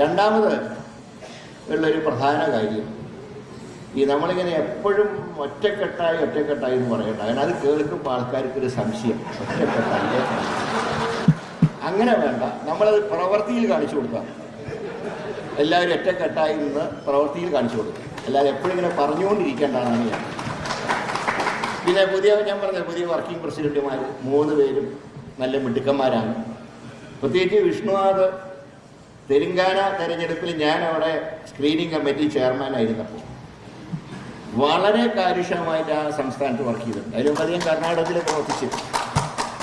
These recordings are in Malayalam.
രണ്ടാമത് ഉള്ളൊരു പ്രധാന കാര്യം, ഈ നമ്മളിങ്ങനെ എപ്പോഴും ഒറ്റക്കെട്ടായി എന്ന് പറയണ്ട. കാരണം അത് കേൾക്കുമ്പോൾ ആൾക്കാർക്കൊരു സംശയം, ഒറ്റക്കെട്ടായി. അങ്ങനെ വേണ്ട, നമ്മളത് പ്രവൃത്തിയിൽ കാണിച്ചു കൊടുക്കാം. എല്ലാവരും ഒറ്റക്കെട്ടായി നിന്ന് പ്രവൃത്തിയിൽ കാണിച്ചു കൊടുക്കും. അല്ലാതെ എപ്പോഴും ഇങ്ങനെ പറഞ്ഞുകൊണ്ടിരിക്കേണ്ടതാണ് ഞാൻ. പിന്നെ ഞാൻ പറഞ്ഞ പുതിയ വർക്കിംഗ് പ്രസിഡന്റുമാർ 3 പേരും നല്ല മിടുക്കന്മാരാണ്. പ്രത്യേകിച്ച് വിഷ്ണുനാഥ് തെലങ്കാന തെരഞ്ഞെടുപ്പിൽ ഞാൻ അവിടെ സ്ക്രീനിങ് കമ്മിറ്റി ചെയർമാനായിരുന്നപ്പോൾ വളരെ കാര്യക്ഷമമായിട്ട് ആ സംസ്ഥാനത്ത് വർക്ക് ചെയ്തിട്ടുണ്ട്. അതിലും അധികം കർണാടകത്തിൽ പ്രവർത്തിച്ചിട്ടുണ്ട്.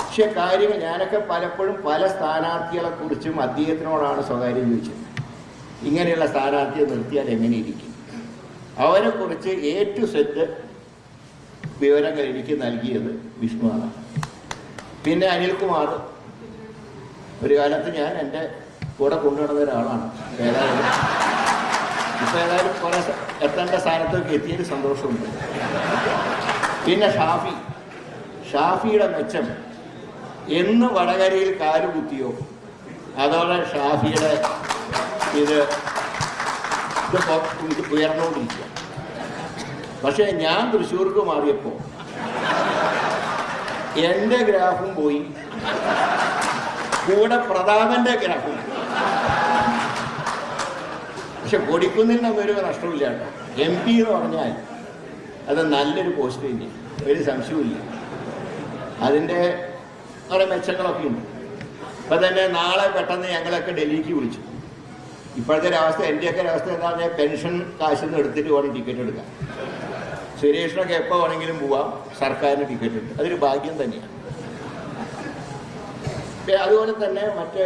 പക്ഷേ കാര്യങ്ങൾ ഞാനൊക്കെ പലപ്പോഴും പല സ്ഥാനാർത്ഥികളെക്കുറിച്ചും അദ്ദേഹത്തിനോടാണ് സ്വകാര്യം ചോദിച്ചത്. ഇങ്ങനെയുള്ള സ്ഥാനാർത്ഥിയെ നിർത്തിയാൽ എങ്ങനെ ഇരിക്കും? അവരെക്കുറിച്ച് A to Z വിവരങ്ങൾ എനിക്ക് നൽകിയത് വിഷ്ണുവാണ്. പിന്നെ അനിൽകുമാർ ഒരു കാലത്ത് ഞാൻ എൻ്റെ കൂടെ കൊണ്ടുനടന്ന ഒരാളാണ്. ഏതായാലും കുറേ എത്തേണ്ട സ്ഥാനത്തൊക്കെ എത്തിയൊരു സന്തോഷമുണ്ട്. പിന്നെ ഷാഫിയുടെ മെച്ചം എന്ന് വടകരയിൽ കാലുകുത്തിയോ അതോടെ ഷാഫിയുടെ ഇത് ഉയർന്നുകൊണ്ടിരിക്കുക. പക്ഷേ ഞാൻ തൃശ്ശൂർക്ക് മാറിയപ്പോൾ എൻ്റെ ഗ്രാഫും പോയി, കൂടെ പ്രതാപൻ്റെ ഗ്രാഫും. പക്ഷെ കൊടിക്കുന്നിനൊന്നും ഒരു നഷ്ടമില്ല കേട്ടോ. MP എന്ന് പറഞ്ഞാൽ അത് നല്ലൊരു പോസ്റ്റ് തന്നെ, ഒരു സംശയമില്ല. അതിൻ്റെ കുറേ മെച്ചങ്ങളൊക്കെ ഉണ്ട്. ഇപ്പം തന്നെ നാളെ പെട്ടെന്ന് ഞങ്ങളൊക്കെ ഡൽഹിക്ക് വിളിച്ചു. ഇപ്പോഴത്തെ ഒരവസ്ഥ, എൻ്റെയൊക്കെ ഒരവസ്ഥ എന്താ പറഞ്ഞാൽ പെൻഷൻ കാശിൽ നിന്ന് എടുത്തിട്ട് വേണം ടിക്കറ്റ് എടുക്കാൻ. സുരേഷിനൊക്കെ എപ്പോൾ വേണമെങ്കിലും പോവാം, സർക്കാരിന് ടിക്കറ്റ് ഉണ്ട്. അതൊരു ഭാഗ്യം തന്നെയാണ്. അതുപോലെ തന്നെ മറ്റ്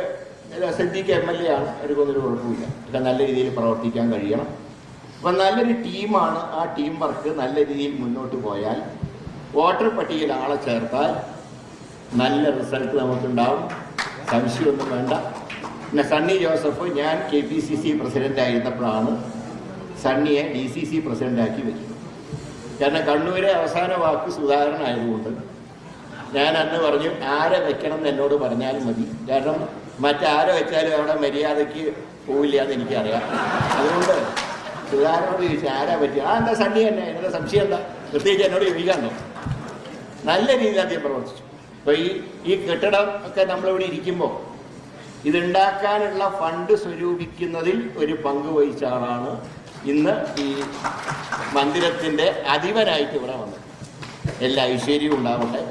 സിദ്ദീഖ് MLA ആണ്, അവർക്കൊന്നൊരു കുഴപ്പമില്ല. ഇതൊക്കെ നല്ല രീതിയിൽ പ്രവർത്തിക്കാൻ കഴിയണം. അപ്പം നല്ലൊരു ടീമാണ്. ആ ടീം വർക്ക് നല്ല രീതിയിൽ മുന്നോട്ട് പോയാൽ, വോട്ടർ പട്ടികയിൽ ആളെ ചേർത്താൽ നല്ല റിസൾട്ട് നമുക്കുണ്ടാവും, സംശയമൊന്നും വേണ്ട. പിന്നെ സണ്ണി ജോസഫ്, ഞാൻ KPCC പ്രസിഡന്റ് ആയിരുന്നപ്പോഴാണ് സണ്ണിയെ DCC പ്രസിഡന്റാക്കി വെക്കുന്നത്. കാരണം കണ്ണൂരെ അവസാന വാക്ക് സുധാകരൻ ആയതുകൊണ്ട് ഞാൻ അന്ന് പറഞ്ഞു, ആരെ വെക്കണം എന്ന് എന്നോട് പറഞ്ഞാലും മതി. കാരണം മറ്റാരെ വെച്ചാലും അവിടെ മര്യാദയ്ക്ക് പോവില്ല എന്ന് എനിക്കറിയാം. അതുകൊണ്ട് സുധാകരനോട് ചോദിച്ചു ആരാ പറ്റുക? എന്താ സണ്ണി തന്നെ, എന്നോട് സംശയം എന്താ? പ്രത്യേകിച്ച് എന്നോട് ചോദിക്കാണ്ടോ? നല്ല രീതിയിൽ അദ്ദേഹം പ്രവർത്തിച്ചു. അപ്പോൾ ഈ കെട്ടിടം ഒക്കെ നമ്മളിവിടെ ഇരിക്കുമ്പോൾ ഇതുണ്ടാക്കാനുള്ള ഫണ്ട് സ്വരൂപിക്കുന്നതിൽ ഒരു പങ്ക് വഹിച്ച ആളാണ് ഇന്ന് ഈ മന്ദിരത്തിൻ്റെ അധിപനായിട്ട് ഇവിടെ വന്നത്. എല്ലാ ഐശ്വര്യവും ഉണ്ടാവട്ടെ.